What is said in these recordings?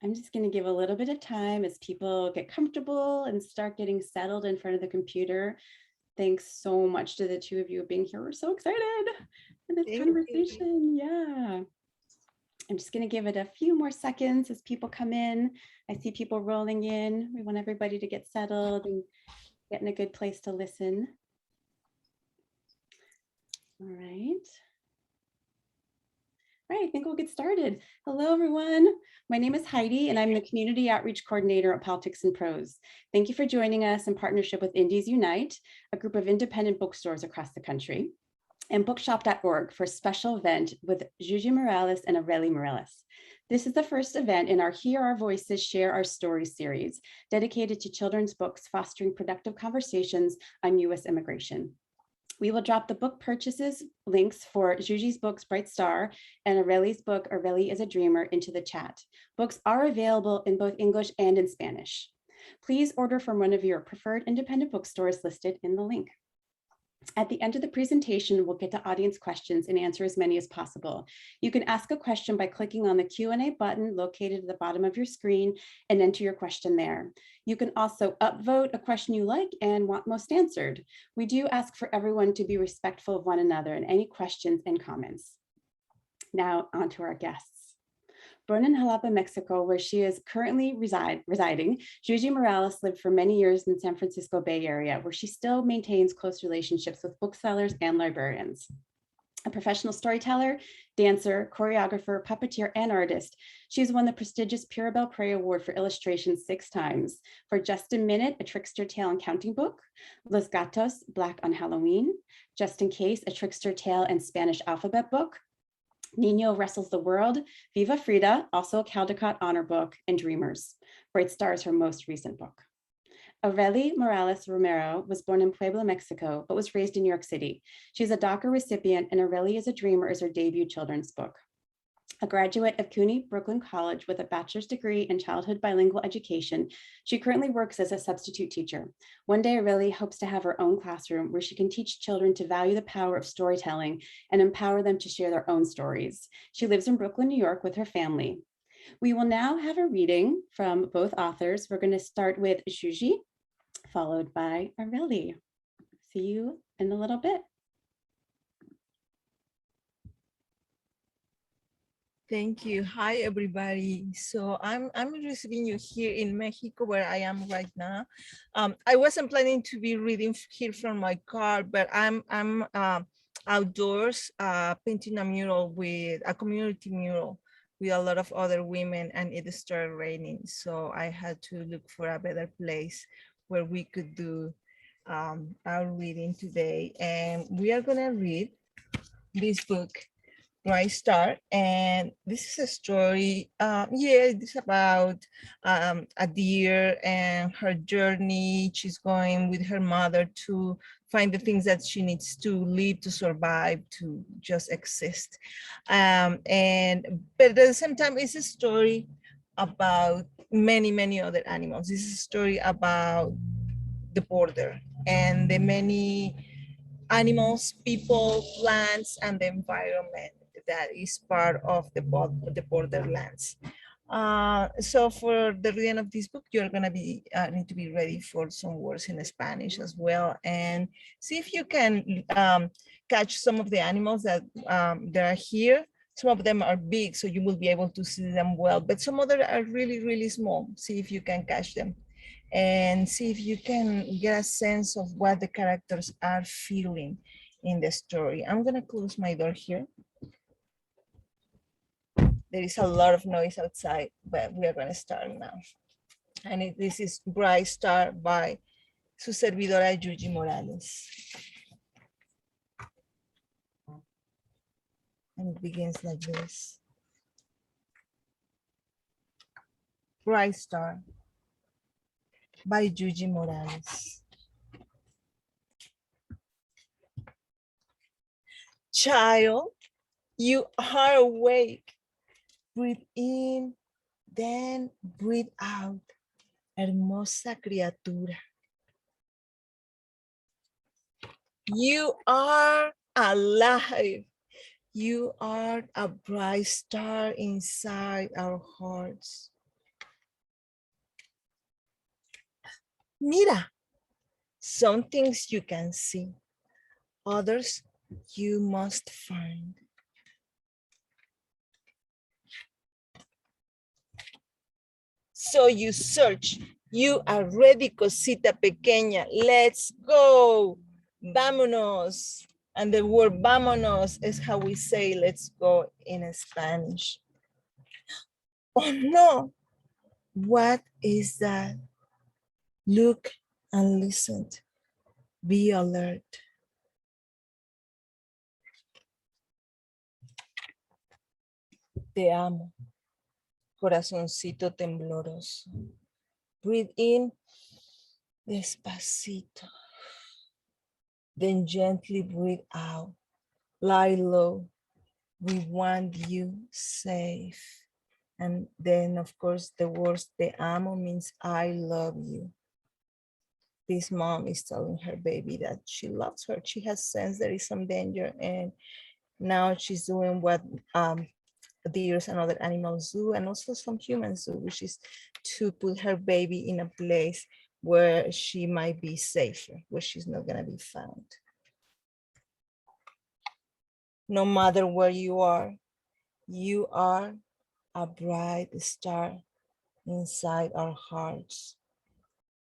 I'm just going to give a little bit of time as people get comfortable and start getting settled in front of the computer. Thanks so much to the two of you being here. We're so excited for this conversation. Yeah. I'm just going to give it a few more seconds as people come in. I see people rolling in. We want everybody to get settled and get in a good place to listen. All right. All right, I think we'll get started. Hello, everyone. My name is Heidi, and I'm the Community Outreach Coordinator at Politics and Prose. Thank you for joining us in partnership with Indies Unite, a group of independent bookstores across the country, and bookshop.org for a special event with Giuji Morales and Areli Morales. This is the first event in our Hear Our Voices, Share Our Stories series, dedicated to children's books fostering productive conversations on U.S. immigration. We will drop the book purchases links for Giuji's books, Bright Star, and Areli's book, Areli Is a Dreamer, into the chat. Books are available in both English and in Spanish. Please order from one of your preferred independent bookstores listed in the link. At the end of the presentation, we'll get to audience questions and answer as many as possible. You can ask a question by clicking on the Q&A button located at the bottom of your screen and enter your question there. You can also upvote a question you like and want most answered. We do ask for everyone to be respectful of one another and any questions and comments. Now on to our guests. Born in Jalapa, Mexico, where she is currently residing, Giuji Morales lived for many years in San Francisco Bay Area, where she still maintains close relationships with booksellers and librarians. A professional storyteller, dancer, choreographer, puppeteer, and artist, she's won the prestigious Purabelle Prey Award for illustration 6 times for Just a Minute, a Trickster Tale and Counting Book, Los Gatos, Black on Halloween, Just in Case, a Trickster Tale and Spanish Alphabet Book, Nino Wrestles the World, Viva Frida, also a Caldecott Honor Book, and Dreamers. Bright Star is her most recent book. Areli Morales Romero was born in Puebla, Mexico, but was raised in New York City. She's a DACA recipient, and Areli Is a Dreamer is her debut children's book. A graduate of CUNY Brooklyn College with a bachelor's degree in childhood bilingual education, she currently works as a substitute teacher. One day, Areli hopes to have her own classroom where she can teach children to value the power of storytelling and empower them to share their own stories. She lives in Brooklyn, New York with her family. We will now have a reading from both authors. We're going to start with Giuji, followed by Areli. See you in a little bit. Thank you. Hi, everybody. So I'm receiving you here in Mexico, where I am right now. I wasn't planning to be reading here from my car, but I'm outdoors painting a mural with a community mural with a lot of other women, and it started raining. So I had to look for a better place where we could do our reading today. And we are gonna read this book, Bright Star, and this is a story. It's about a deer and her journey. She's going with her mother to find the things that she needs to live, to survive, to just exist. But at the same time, it's a story about many other animals. This is a story about the border and the many animals, people, plants, and the environment that is part of the borderlands. So for the reading of this book, you're gonna be need to be ready for some words in Spanish as well, and see if you can catch some of the animals that are here. Some of them are big, so you will be able to see them well, but some other are really small. See if you can catch them, and see if you can get a sense of what the characters are feeling in the story. I'm gonna close my door here. There is a lot of noise outside, but we are gonna start now. And this is Bright Star by su servidora Giuji Morales. And it begins like this. Bright Star by Giuji Morales. Child, you are awake. Breathe in, then breathe out. Hermosa criatura. You are alive. You are a bright star inside our hearts. Mira, some things you can see, others you must find. So you search, you are ready, cosita pequeña, let's go, vámonos. And the word vámonos is how we say let's go in Spanish. Oh no, what is that? Look and listen, be alert. Te amo, corazoncito tembloroso. Breathe in despacito. Then gently breathe out. Lie low. We want you safe. And then, of course, the words te amo means I love you. This mom is telling her baby that she loves her. She has sensed there is some danger, and now she's doing what deers and other animals do, and also some humans do, which is to put her baby in a place where she might be safer, where she's not gonna be found. No matter where you are a bright star inside our hearts.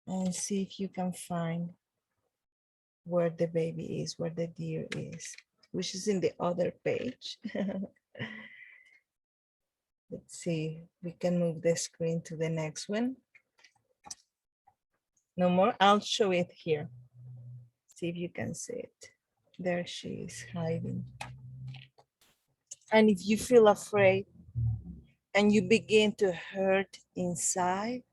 And see if you can find where the baby is, where the deer is, which is in the other page. Let's see, we can move the screen to the next one. No more, I'll show it here. See if you can see it. There she is hiding. And if you feel afraid and you begin to hurt inside,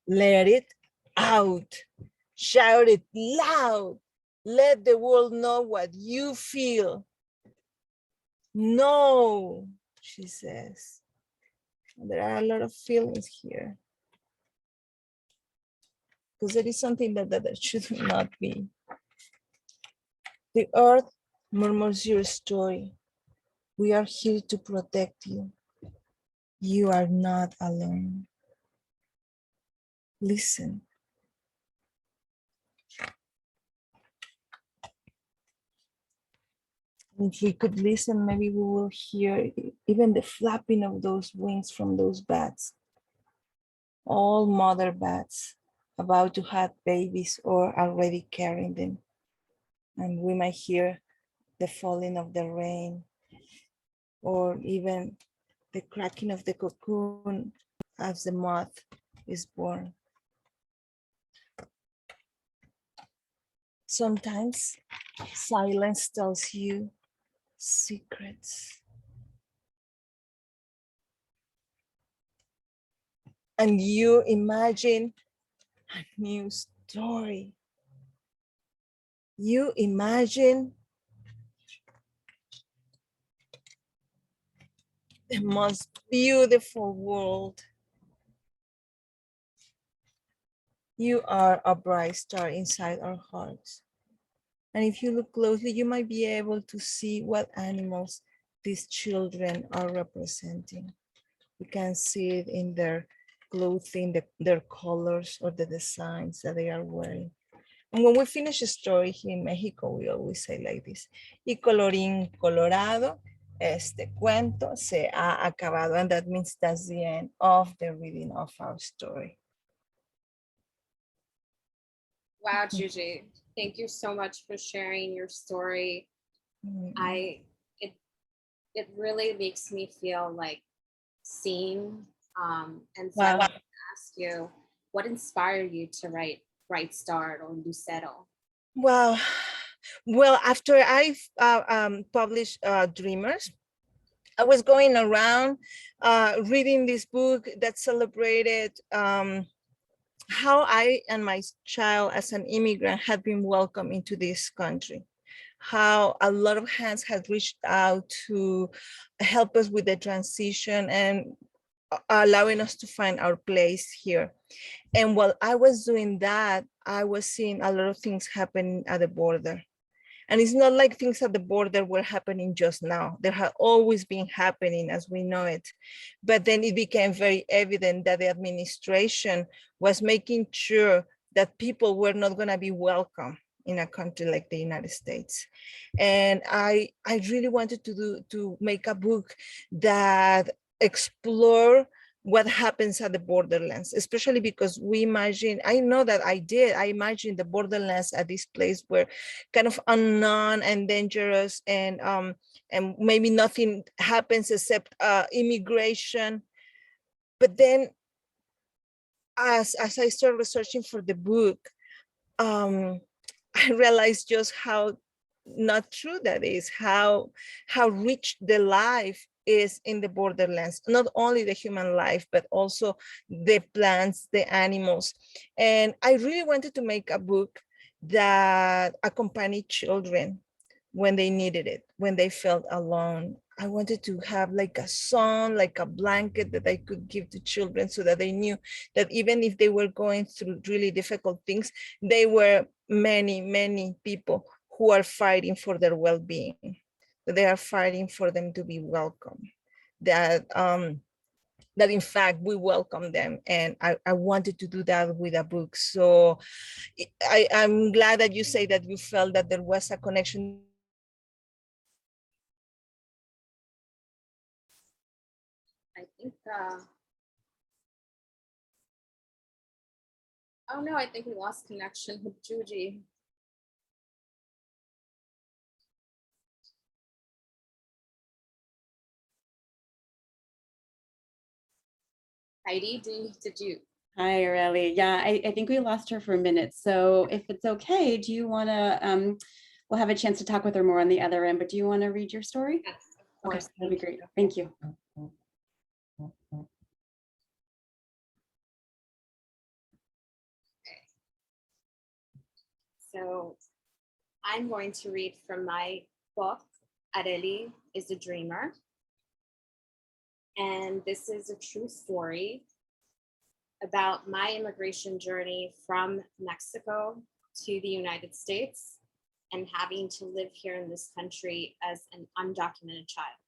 let it out. Shout it loud. Let the world know what you feel. No, she says. There are a lot of feelings here. Because there is something that should not be. The earth murmurs your story. We are here to protect you. You are not alone. Listen. If we could listen, maybe we will hear even the flapping of those wings from those bats. All mother bats about to have babies or already carrying them. And we might hear the falling of the rain or even the cracking of the cocoon as the moth is born. Sometimes silence tells you secrets. And you imagine a new story. You imagine the most beautiful world. You are a bright star inside our hearts. And if you look closely, you might be able to see what animals these children are representing. You can see it in their clothing, their colors, or the designs that they are wearing. And when we finish a story here in Mexico, we always say like this, y colorín colorado, este cuento se ha acabado. And that means that's the end of the reading of our story. Wow, Giuji, thank you so much for sharing your story. It really makes me feel like seen. And so I want to ask you, what inspired you to write Bright Star or Lucero? Wow. Well, after I published Dreamers, I was going around reading this book that celebrated how I and my child as an immigrant had been welcomed into this country. How a lot of hands had reached out to help us with the transition and allowing us to find our place here. And while I was doing that, I was seeing a lot of things happening at the border. And it's not like things at the border were happening just now. There have always been happening as we know it. But then it became very evident that the administration was making sure that people were not going to be welcome in a country like the United States. And I really wanted to make a book that explore what happens at the borderlands, especially because we imagine, I know that I imagined the borderlands at this place where kind of unknown and dangerous, and maybe nothing happens except immigration. But then as I started researching for the book, I realized just how not true that is, how rich the life is in the borderlands, not only the human life, but also the plants, the animals. And I really wanted to make a book that accompanied children when they needed it, when they felt alone. I wanted to have like a song, like a blanket that I could give to children so that they knew that even if they were going through really difficult things, they were many people who are fighting for their well-being. They are fighting for them to be welcome. That in fact we welcome them, and I wanted to do that with a book. So I'm glad that you say that you felt that there was a connection. I think, oh no, I think we lost connection with Giuji. Heidi, did you? Hi, Areli. Yeah, I think we lost her for a minute. So if it's okay, do you want to, we'll have a chance to talk with her more on the other end, but do you want to read your story? Yes, of Okay, course. that'd be great. Thank you. So I'm going to read from my book, Areli is a Dreamer. And this is a true story about my immigration journey from Mexico to the United States and having to live here in this country as an undocumented child.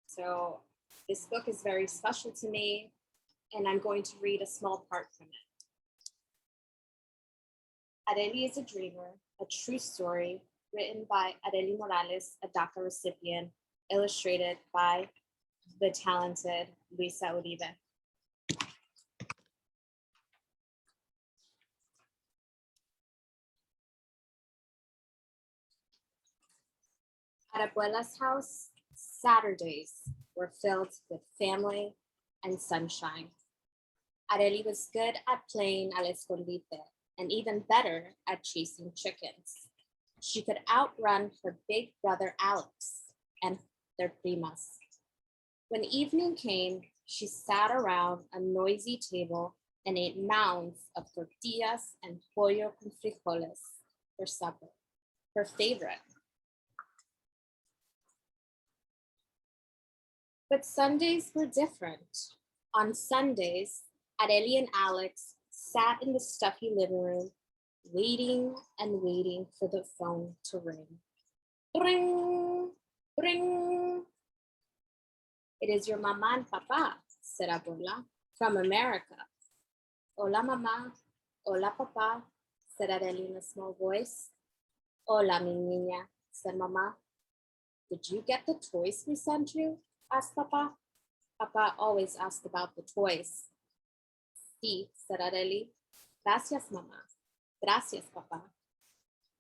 So this book is very special to me, and I'm going to read a small part from it. Areli is a Dreamer, a true story written by Areli Morales, a DACA recipient, illustrated by the talented Luisa Uribe. At Abuela's house, Saturdays were filled with family and sunshine. Areli was good at playing al escondite and even better at chasing chickens. She could outrun her big brother Alex and their primas. When evening came, she sat around a noisy table and ate mounds of tortillas and pollo con frijoles for supper, her favorite. But Sundays were different. On Sundays, Areli and Alex sat in the stuffy living room, waiting and waiting for the phone to ring. Ring, ring. It is your mama and papa, said Abuela, from America. Hola, mama. Hola, papa, said Areli in a small voice. Hola, mi niña, said mama. Did you get the toys we sent you? Asked Papa. Papa always asked about the toys. Sí, said Areli. Gracias, mamá. Gracias, Papa.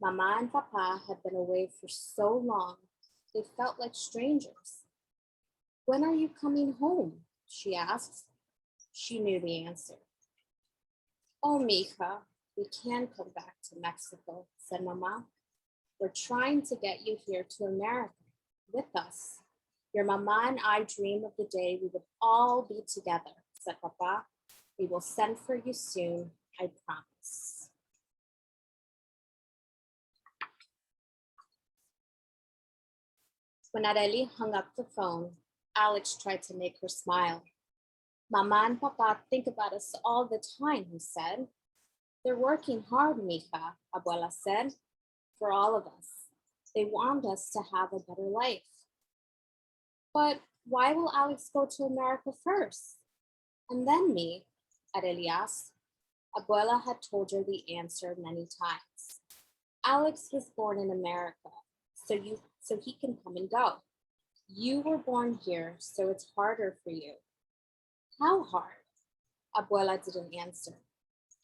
Mama and Papa had been away for so long, they felt like strangers. When are you coming home? She asked. She knew the answer. Oh, mija, we can come back to Mexico, said Mama. We're trying to get you here to America with us. Your mama and I dream of the day we would all be together, said Papa. We will send for you soon, I promise. When Areli hung up the phone, Alex tried to make her smile. Mama and Papa think about us all the time, he said. They're working hard, mija, Abuela said, for all of us. They want us to have a better life. But why will Alex go to America first? And then me, Areli asked. Abuela had told her the answer many times. Alex was born in America, so he can come and go. You were born here, so it's harder for you. How hard? Abuela didn't answer.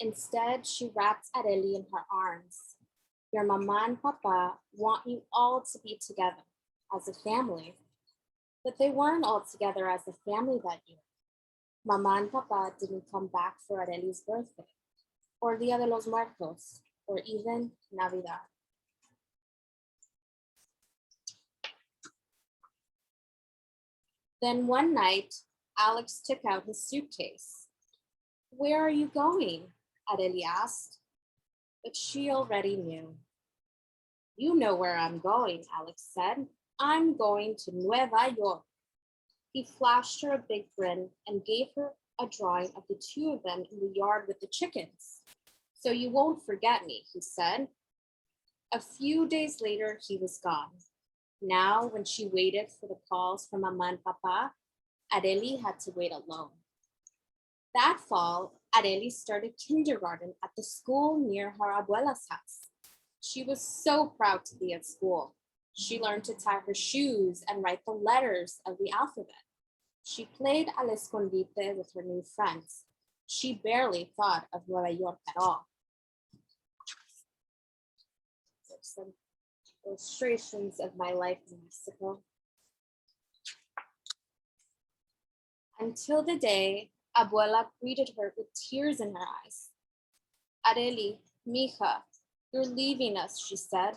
Instead, she wrapped Areli in her arms. Your mama and papa want you all to be together as a family, but they weren't all together as a family that year. Mama and papa didn't come back for Areli's birthday, or Dia de los Muertos, or even Navidad. Then one night, Alex took out his suitcase. Where are you going? Areli asked, but she already knew. You know where I'm going, Alex said. I'm going to Nueva York. He flashed her a big grin and gave her a drawing of the two of them in the yard with the chickens. So you won't forget me, he said. A few days later, he was gone. Now, when she waited for the calls from Mama and Papa, Areli had to wait alone. That fall, Areli started kindergarten at the school near her abuela's house. She was so proud to be at school. She learned to tie her shoes and write the letters of the alphabet. She played al escondite with her new friends. She barely thought of Nueva York at all. There's some illustrations of my life in Mexico. Until the day Abuela greeted her with tears in her eyes. Areli, mija, you're leaving us, she said.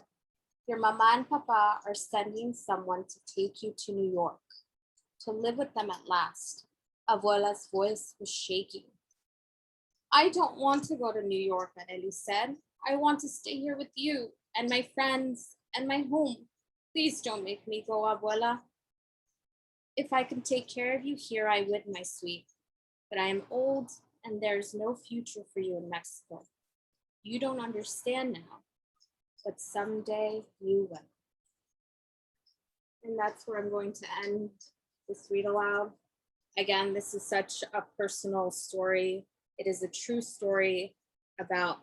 Your mama and papa are sending someone to take you to New York, to live with them at last. Abuela's voice was shaking. I don't want to go to New York, Areli said. I want to stay here with you and my friends and my home. Please don't make me go, Abuela. If I can take care of you here, I would, my sweet. But I am old and there's no future for you in Mexico. You don't understand now, but someday you will. And that's where I'm going to end this read aloud. Again, this is such a personal story. It is a true story about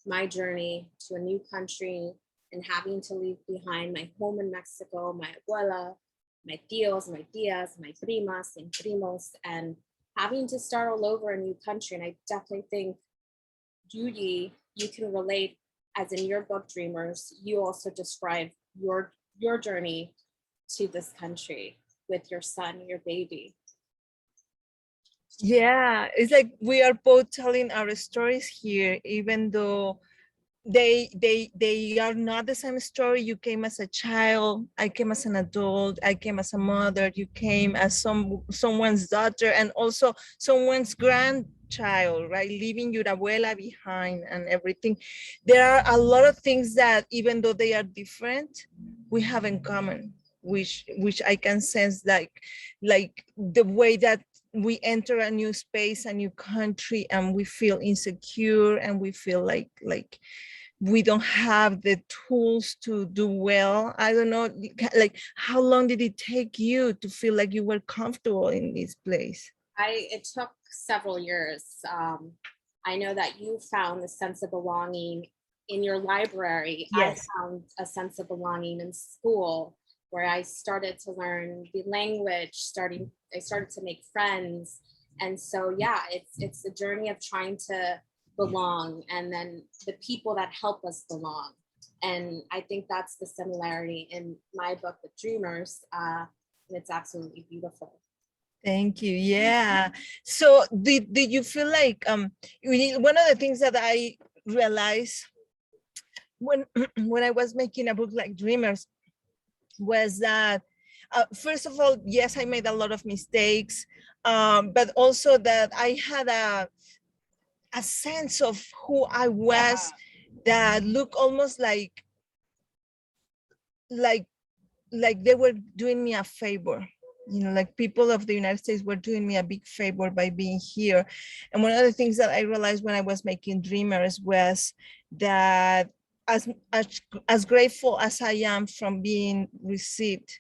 my journey to a new country and having to leave behind my home in Mexico, my abuela, my tios, my tias, my primas and primos, and having to start all over a new country. And I definitely think, Giuji, you can relate, as in your book, Dreamers, you also describe your journey to this country with your son, your baby. Yeah, it's like we are both telling our stories here, even though they are not the same story. You came as a child, I came as an adult, I came as a mother, you came as someone's daughter and also someone's grandchild, right? Leaving your abuela behind and everything. There are a lot of things that even though they are different, we have in common, which I can sense, like the way that we enter a new space, a new country, and we feel insecure and we feel like we don't have the tools to do well. I don't know, like how long did it take you to feel like you were comfortable in this place? It took several years. I know that you found a sense of belonging in your library. Yes. I found a sense of belonging in school, where I started to learn the language, I started to make friends. And so, yeah, it's a journey of trying to belong, and then the people that help us belong. And I think that's the similarity in my book, The Dreamers, and it's absolutely beautiful. Thank you. Yeah. So did you feel like one of the things that I realized when when I was making a book like Dreamers was that first of all, yes, I made a lot of mistakes, but also that I had a sense of who I was that looked almost like they were doing me a favor, You know, like people of the United States were doing me a big favor by being here. And one of the things that I realized when I was making Dreamers was that as grateful as I am from being received,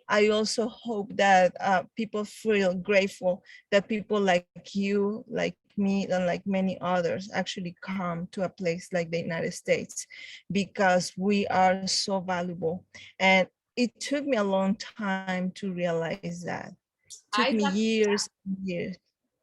I also hope that people feel grateful that people like you, like me, and like many others actually come to a place like the United States, because we are so valuable. And it took me a long time to realize that. It took I me def- years and years.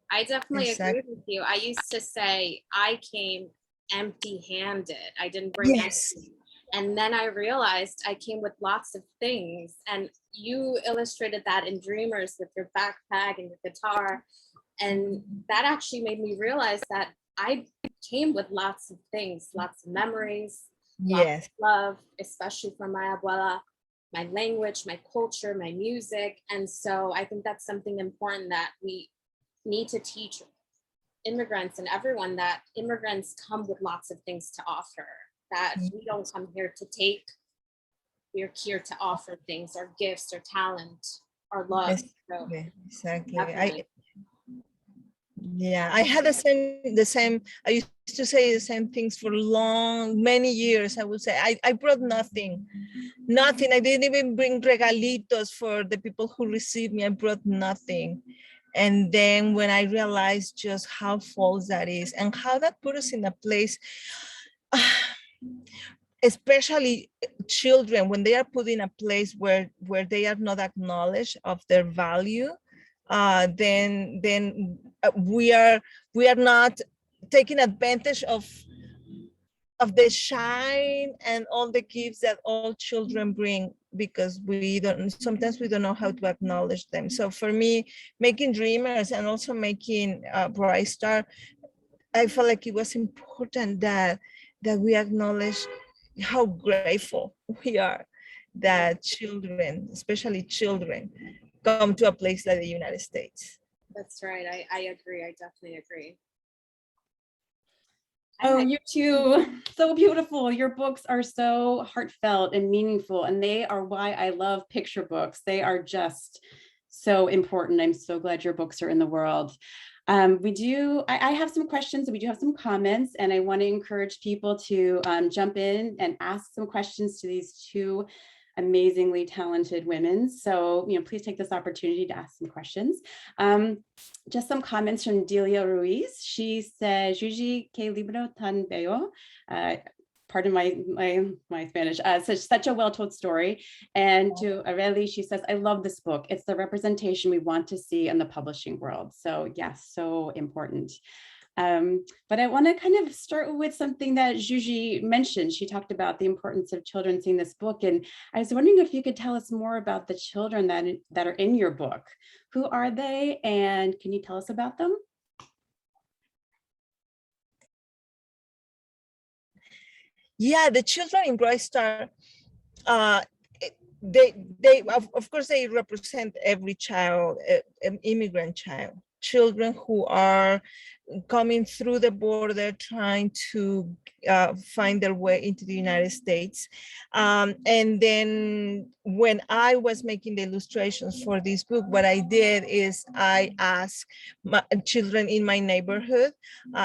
I definitely agree Exactly. with you. I used to say I came empty-handed. I didn't bring Yes. anything. And then I realized I came with lots of things. And you illustrated that in Dreamers with your backpack and your guitar. And that actually made me realize that I came with lots of things, lots of memories, lots Yes. of love, especially from my abuela, my language, my culture, my music. And so I think that's something important that we need to teach immigrants and everyone, that immigrants come with lots of things to offer, that we don't come here to take, we're here to offer things, our gifts, our talent, our love. So Exactly. definitely. Yeah, I had the same, I used to say the same things for many years. I would say, I brought nothing. I didn't even bring regalitos for the people who received me. I brought nothing. And then when I realized just how false that is and how that put us in a place, especially children, when they are put in a place where they are not acknowledged of their value, then we are not taking advantage of the shine and all the gifts that all children bring, because sometimes we don't know how to acknowledge them. So for me, making Dreamers and also making Bright Star, I felt like it was important that we acknowledge how grateful we are that children, especially children, come to a place like the United States. That's right. I agree. I definitely agree. Oh, you too. So beautiful. Your books are so heartfelt and meaningful, and they are why I love picture books. They are just so important. I'm so glad your books are in the world. I have some questions, and we do have some comments, and I want to encourage people to jump in and ask some questions to these two amazingly talented women. So, please take this opportunity to ask some questions. Just some comments from Delia Ruiz. She says, Giuji que libro tan bello. Pardon my Spanish. Such a well-told story. And to Areli, she says, I love this book. It's the representation we want to see in the publishing world. So yes, so important. But I want to kind of start with something that Giuji mentioned. She talked about the importance of children seeing this book. And I was wondering if you could tell us more about the children that are in your book. Who are they? And can you tell us about them? Yeah, the children in Bright Star, they of course they represent every child, an immigrant child, children who are coming through the border trying to find their way into the United States. And then when I was making the illustrations for this book, what I did is I asked children in my neighborhood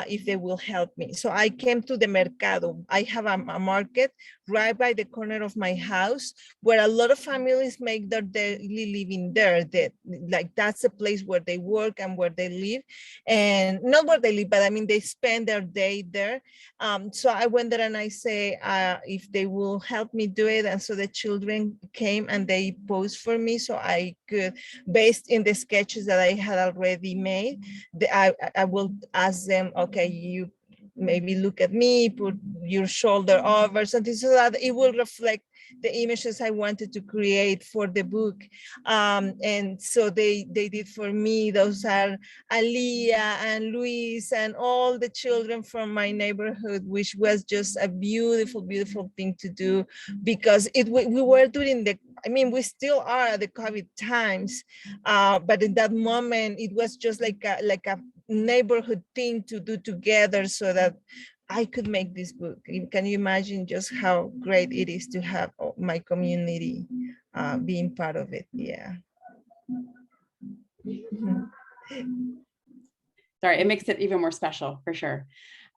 if they will help me. So I came to the mercado. I have a market right by the corner of my house where a lot of families make their daily living there. That's a place where they work and where they live, and not where they live, but I mean, they spend their day there. So I went there and I say, if they will help me do it. And so the children came and they posed for me so I could, based in the sketches that I had already made, I will ask them, okay, you maybe look at me, put your shoulder over something so that it will reflect the images I wanted to create for the book. And so they did for me. Those are Aliyah and Luis and all the children from my neighborhood, which was just a beautiful, beautiful thing to do, because we were during we still are at the COVID times, but in that moment, it was just like a neighborhood thing to do together so that I could make this book. Can you imagine just how great it is to have my community being part of it? Yeah. Sorry, it makes it even more special for sure.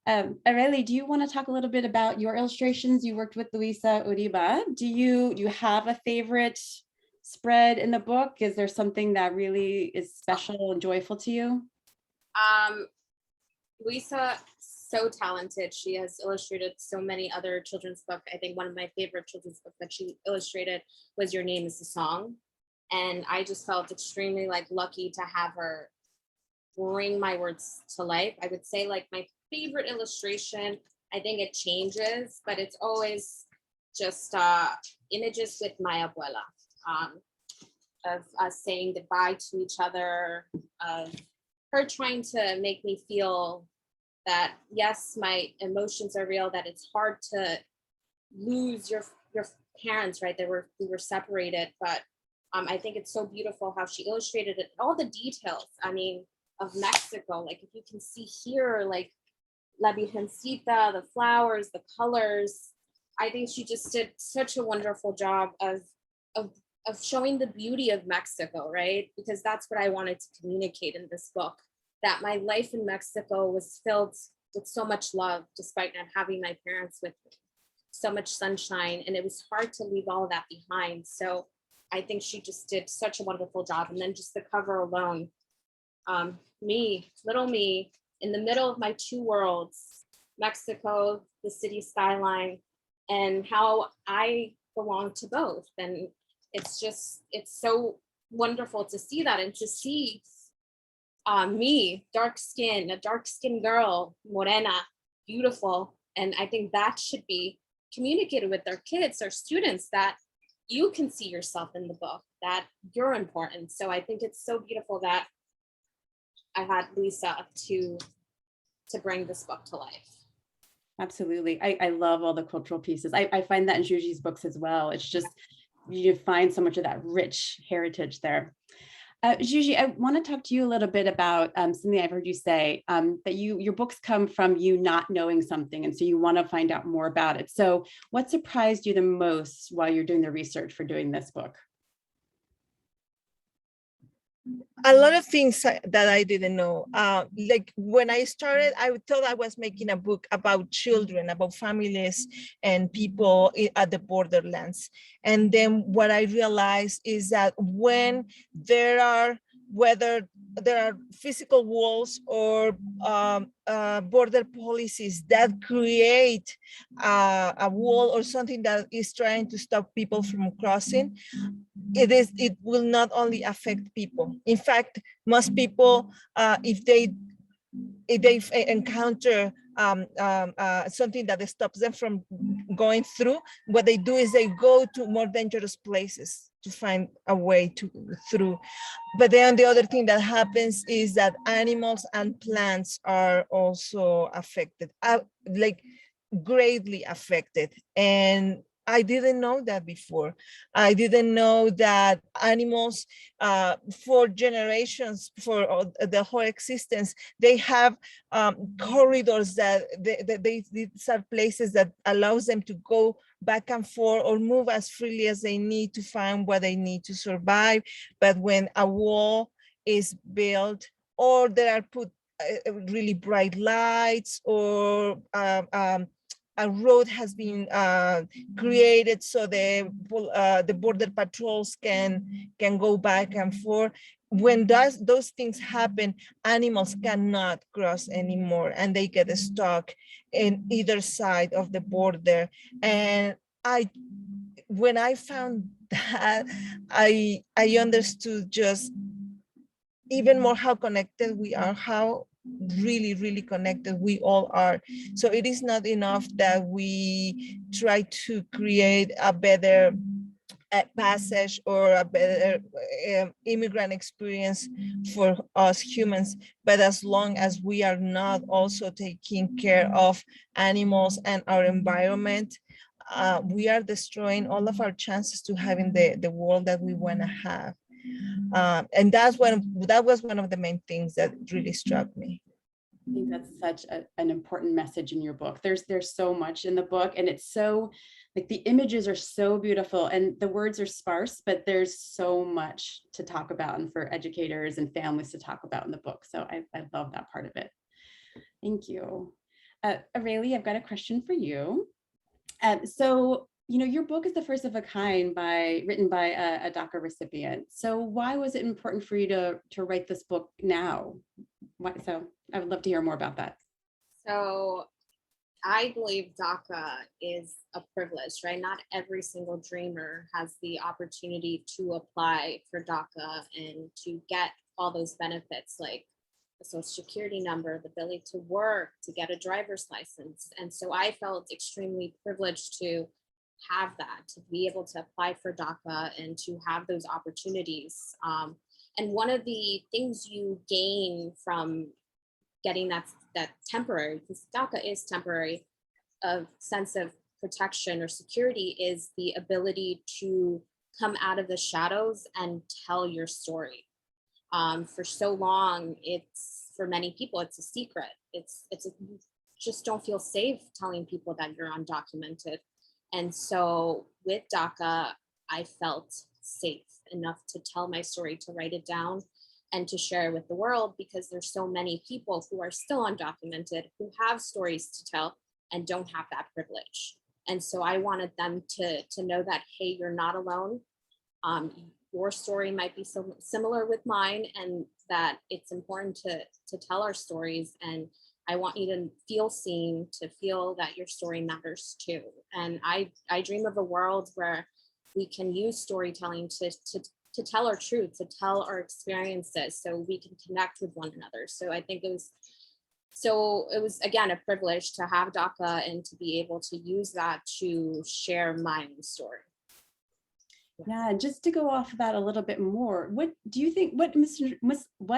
Areli, do you want to talk a little bit about your illustrations? You worked with Luisa Uriba. Do you have a favorite spread in the book? Is there something that really is special and joyful to you? Luisa, so talented. She has illustrated so many other children's books. I think one of my favorite children's books that she illustrated was Your Name is a Song. And I just felt extremely lucky to have her bring my words to life. I would say my favorite illustration, I think it changes, but it's always just images with my abuela, of us saying goodbye to each other, of her trying to make me feel that, yes, my emotions are real, that it's hard to lose your parents, right? We were separated, but I think it's so beautiful how she illustrated it, all the details, I mean, of Mexico. If you can see here, La Virgencita, the flowers, the colors. I think she just did such a wonderful job of showing the beauty of Mexico, right? Because that's what I wanted to communicate in this book, that my life in Mexico was filled with so much love, despite not having my parents with me, so much sunshine, and it was hard to leave all of that behind. So I think she just did such a wonderful job. And then just the cover alone, little me, in the middle of my two worlds, Mexico, the city skyline, and how I belong to both. And it's so wonderful to see that, and to see me, a dark skinned girl, morena, beautiful. And I think that should be communicated with our kids, our students, that you can see yourself in the book, that you're important. So I think it's so beautiful that I had Lisa to bring this book to life. Absolutely. I love all the cultural pieces. I find that in Giuji's books as well. It's just, you find so much of that rich heritage there. Giuji, I want to talk to you a little bit about something I've heard you say, that your books come from you not knowing something, and so you want to find out more about it. So what surprised you the most while you're doing the research for doing this book? A lot of things that I didn't know. When I started, I thought I was making a book about children, about families and people at the borderlands. And then what I realized is that when whether there are physical walls or border policies that create a wall or something that is trying to stop people from crossing, it will not only affect people. In fact, most people, if they encounter something that stops them from going through, what they do is they go to more dangerous places to find a way through. But then the other thing that happens is that animals and plants are also affected, greatly affected. And I didn't know that before. I didn't know that animals, for generations, for the whole existence, they have corridors that these are places that allows them to go back and forth or move as freely as they need to find what they need to survive. But when a wall is built, or there are put really bright lights, or a road has been created so the border patrols can go back and forth. When those things happen, animals cannot cross anymore, and they get stuck in either side of the border. And when I found that, I understood just even more how connected we are, how really connected we all are. So it is not enough that we try to create a better passage or a better immigrant experience for us humans, but as long as we are not also taking care of animals and our environment, we are destroying all of our chances to having the world that we want to have. And that was one of the main things that really struck me. I think that's such an important message in your book. There's so much in the book, and it's so like the images are so beautiful and the words are sparse, but there's so much to talk about and for educators and families to talk about in the book. So I love that part of it. Thank you. Areli, I've got a question for you. So, your book is the first of a kind written by a DACA recipient. So why was it important for you to write this book now? So I would love to hear more about that. So I believe DACA is a privilege, right? Not every single dreamer has the opportunity to apply for DACA and to get all those benefits like the social security number, the ability to work, to get a driver's license. And so I felt extremely privileged to have that, to be able to apply for DACA and to have those opportunities. And one of the things you gain from getting that temporary, because DACA is temporary, a sense of protection or security is the ability to come out of the shadows and tell your story. For so long, for many people, it's a secret. You just don't feel safe telling people that you're undocumented. And so with DACA, I felt safe enough to tell my story, to write it down and to share it with the world, because there's so many people who are still undocumented, who have stories to tell and don't have that privilege. And so I wanted them to know that, hey, you're not alone. Your story might be so similar with mine, and that it's important to tell our stories. And I want you to feel seen, to feel that your story matters too. And I dream of a world where we can use storytelling to tell our truth, to tell our experiences, so we can connect with one another. So I think it was again a privilege to have DACA and to be able to use that to share my own story. Yeah, just to go off of that a little bit more, what do you think, what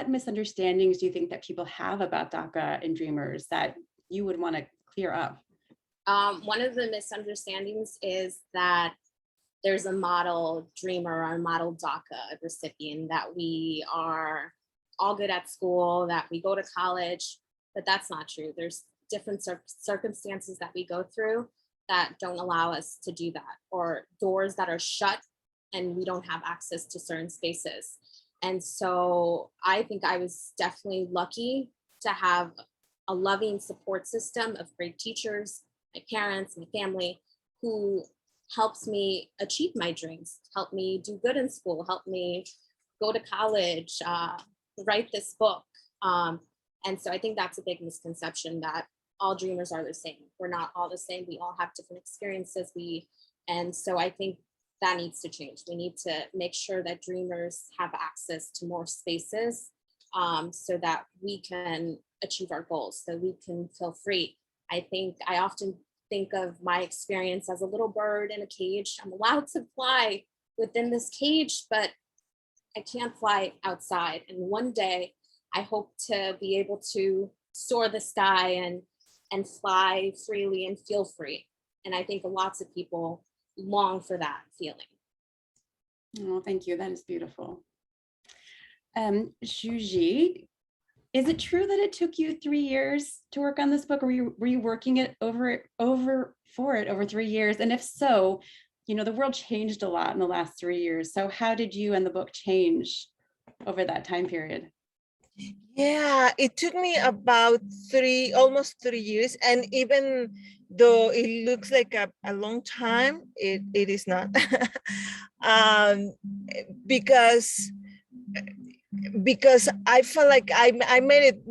misunderstandings do you think that people have about DACA and Dreamers that you would want to clear up? One of the misunderstandings is that there's a model dreamer or model DACA recipient, that we are all good at school, that we go to college, but that's not true. There's different circumstances that we go through that don't allow us to do that, or doors that are shut and we don't have access to certain spaces. And so I think I was definitely lucky to have a loving support system of great teachers, my parents, my family, who helps me achieve my dreams, help me do good in school, help me go to college, write this book. And so I think that's a big misconception, that all dreamers are the same. We're not all the same. We all have different experiences. And so I think that needs to change. We need to make sure that dreamers have access to more spaces, so that we can achieve our goals, so we can feel free. I often think of my experience as a little bird in a cage. I'm allowed to fly within this cage, but I can't fly outside. And one day I hope to be able to soar the sky and fly freely and feel free. And I think lots of people long for that feeling. Oh, thank you. That is beautiful. Giuji, is it true that it took you 3 years to work on this book, or were you working it over 3 years? And if so, the world changed a lot in the last 3 years. So how did you and the book change over that time period? Yeah, it took me about almost 3 years. And even though it looks like a long time, it is not. Because I felt like I made it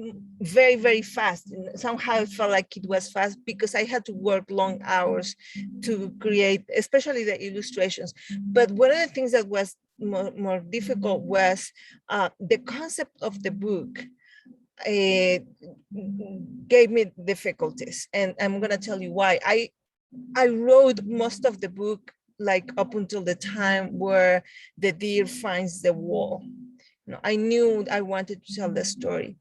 very, very fast. And somehow it felt like it was fast because I had to work long hours to create, especially the illustrations. But one of the things that was more difficult was the concept of the book. It gave me difficulties, and I'm gonna tell you why. I wrote most of the book like up until the time where the deer finds the wall. I knew I wanted to tell the story,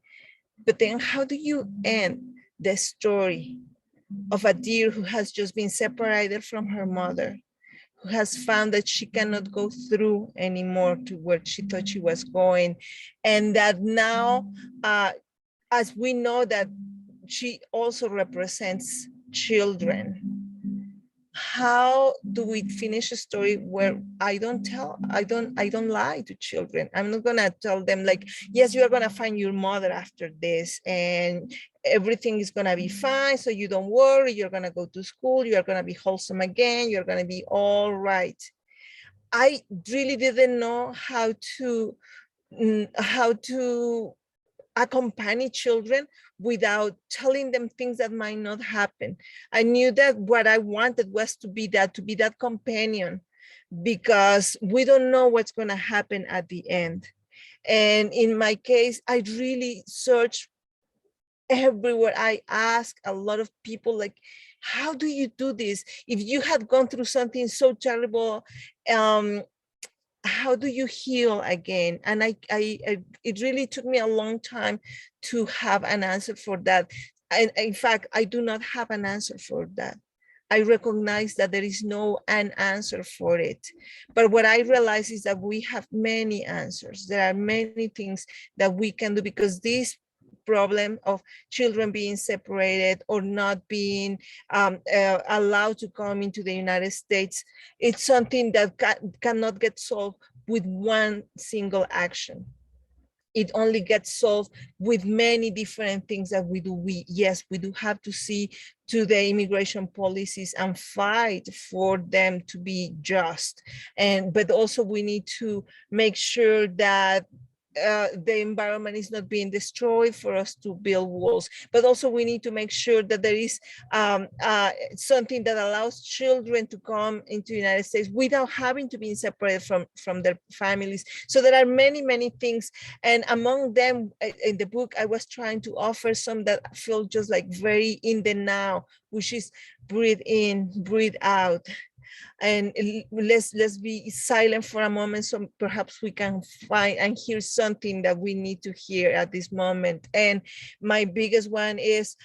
but then how do you end the story of a deer who has just been separated from her mother, who has found that she cannot go through anymore to where she thought she was going, and that now, as we know that she also represents children. how do we finish a story where I don't lie to children. I'm not gonna tell them like, yes, you are gonna find your mother after this and everything is gonna be fine, so you don't worry, you're gonna go to school, you're gonna be wholesome again, you're gonna be all right. I really didn't know how to accompany children without telling them things that might not happen. I knew that what I wanted was to be that companion, because we don't know what's going to happen at the end. And in my case, I really searched everywhere. I asked a lot of people, like, how do you do this? If you had gone through something so terrible, how do you heal again? And it really took me a long time to have an answer for that. And in fact, I do not have an answer for that. I recognize that there is an answer for it. But what I realize is that we have many answers. There are many things that we can do, because this problem of children being separated or not being allowed to come into the United States, it's something that cannot get solved with one single action. It only gets solved with many different things that we do. Yes, we do have to see to the immigration policies and fight for them to be just. But also we need to make sure that the environment is not being destroyed for us to build walls. But also we need to make sure that there is something that allows children to come into the United States without having to be separated from their families. So there are many, many things. And among them, in the book, I was trying to offer some that feel just like very in the now, which is breathe in, breathe out. And let's be silent for a moment, so perhaps we can find and hear something that we need to hear at this moment. And my biggest one is,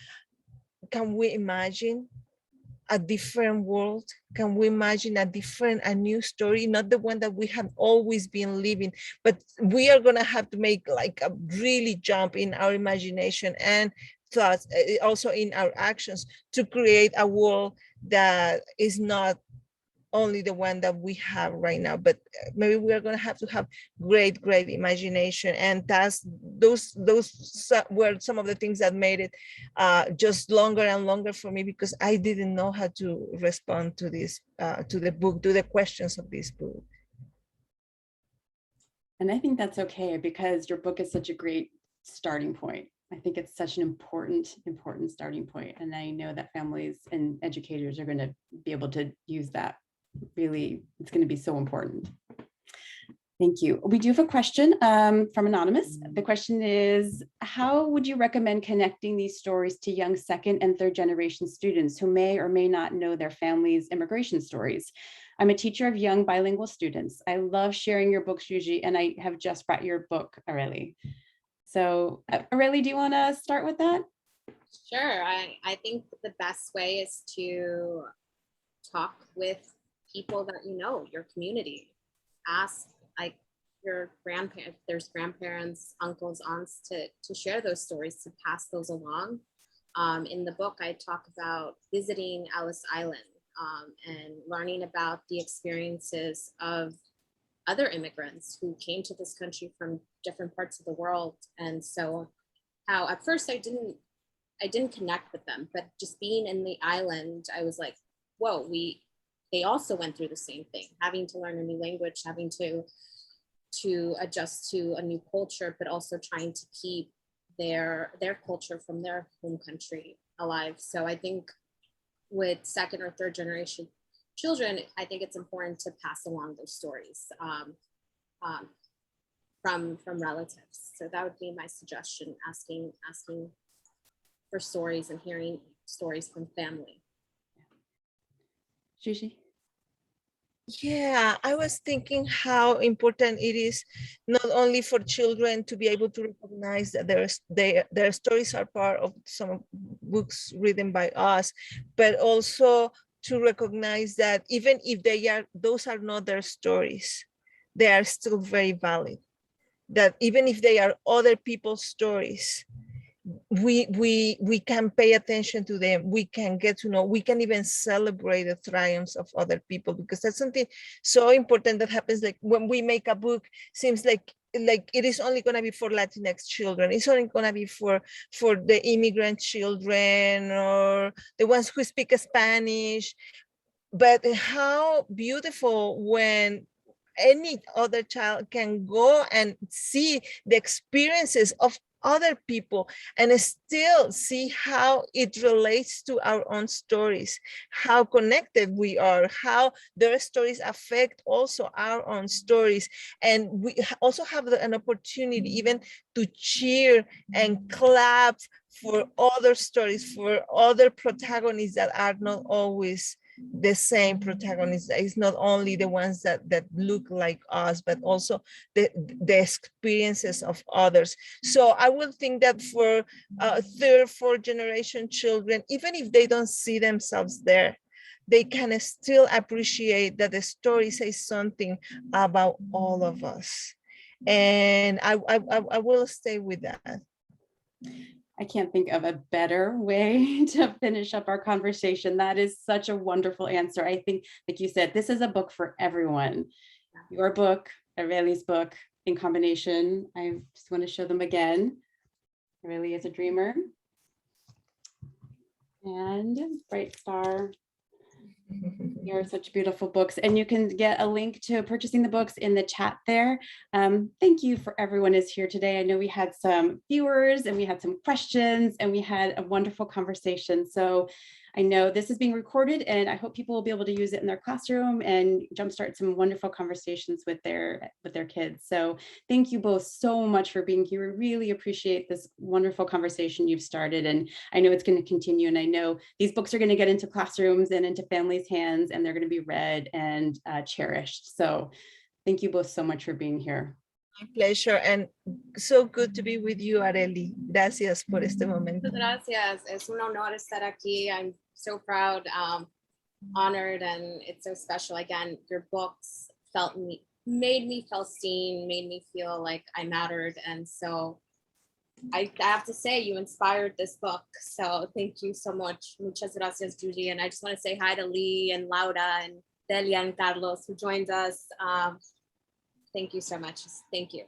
can we imagine a different world? Can we imagine a new story, not the one that we have always been living, but we are going to have to make like a really jump in our imagination and thoughts, also in our actions, to create a world that is not only the one that we have right now, but maybe we are going to have great imagination. And those were some of the things that made it just longer and longer for me, because I didn't know how to respond to this, to the book, to the questions of this book. And I think that's okay, because your book is such a great starting point. I think it's such an important starting point. And I know that families and educators are going to be able to use that. Really, it's going to be so important. Thank you. We do have a question from Anonymous. The question is, how would you recommend connecting these stories to young second and third generation students who may or may not know their family's immigration stories? I'm a teacher of young bilingual students. I love sharing your books, Giuji, and I have just brought your book, Areli. So Areli, do you want to start with that? Sure. I think the best way is to talk with people that you know, your community. Ask like your grandparents, there's grandparents, uncles, aunts to share those stories, to pass those along. In the book, I talk about visiting Ellis Island and learning about the experiences of other immigrants who came to this country from different parts of the world. And so how at first I didn't connect with them, but just being in the island, I was like, whoa, they also went through the same thing, having to learn a new language, having to adjust to a new culture, but also trying to keep their culture from their home country alive. So I think with second or third generation children, I think it's important to pass along those stories from relatives. So that would be my suggestion, asking for stories and hearing stories from family. Giuji? Yeah, I was thinking how important it is not only for children to be able to recognize that their stories are part of some books written by us, but also to recognize that even if those are not their stories, they are still very valid. That even if they are other people's stories, we can pay attention to them, we can get to know, we can even celebrate the triumphs of other people, because that's something so important that happens. Like when we make a book, seems like it is only going to be for Latinx children, it's only going to be for the immigrant children or the ones who speak Spanish. But how beautiful when any other child can go and see the experiences of other people and still see how it relates to our own stories, how connected we are, how their stories affect also our own stories. And we also have an opportunity even to cheer and clap for other stories, for other protagonists that are not always the same protagonists. It's not only the ones that look like us, but also the experiences of others. So I would think that for third, fourth generation children, even if they don't see themselves there, they can still appreciate that the story says something about all of us. And I will stay with that. I can't think of a better way to finish up our conversation. That is such a wonderful answer. I think, like you said, this is a book for everyone. Your book, Areli's book, in combination. I just want to show them again. Areli is a Dreamer. And Bright Star. They are such beautiful books, and you can get a link to purchasing the books in the chat there. Thank you for everyone who's here today. I know we had some viewers and we had some questions and we had a wonderful conversation. So I know this is being recorded and I hope people will be able to use it in their classroom and jumpstart some wonderful conversations with their kids. So thank you both so much for being here. We really appreciate this wonderful conversation you've started, and I know it's going to continue, and I know these books are going to get into classrooms and into families' hands, and they're going to be read and cherished. So thank you both so much for being here. My pleasure, and so good to be with you, Areli. Gracias por este momento. Gracias. Es un honor estar aquí. I'm so proud, honored, and it's so special. Again, your books made me feel seen, made me feel like I mattered. And so I have to say, you inspired this book. So thank you so much. Muchas gracias, Giuji. And I just want to say hi to Lee and Laura and Delia and Carlos who joined us. Thank you so much. Thank you.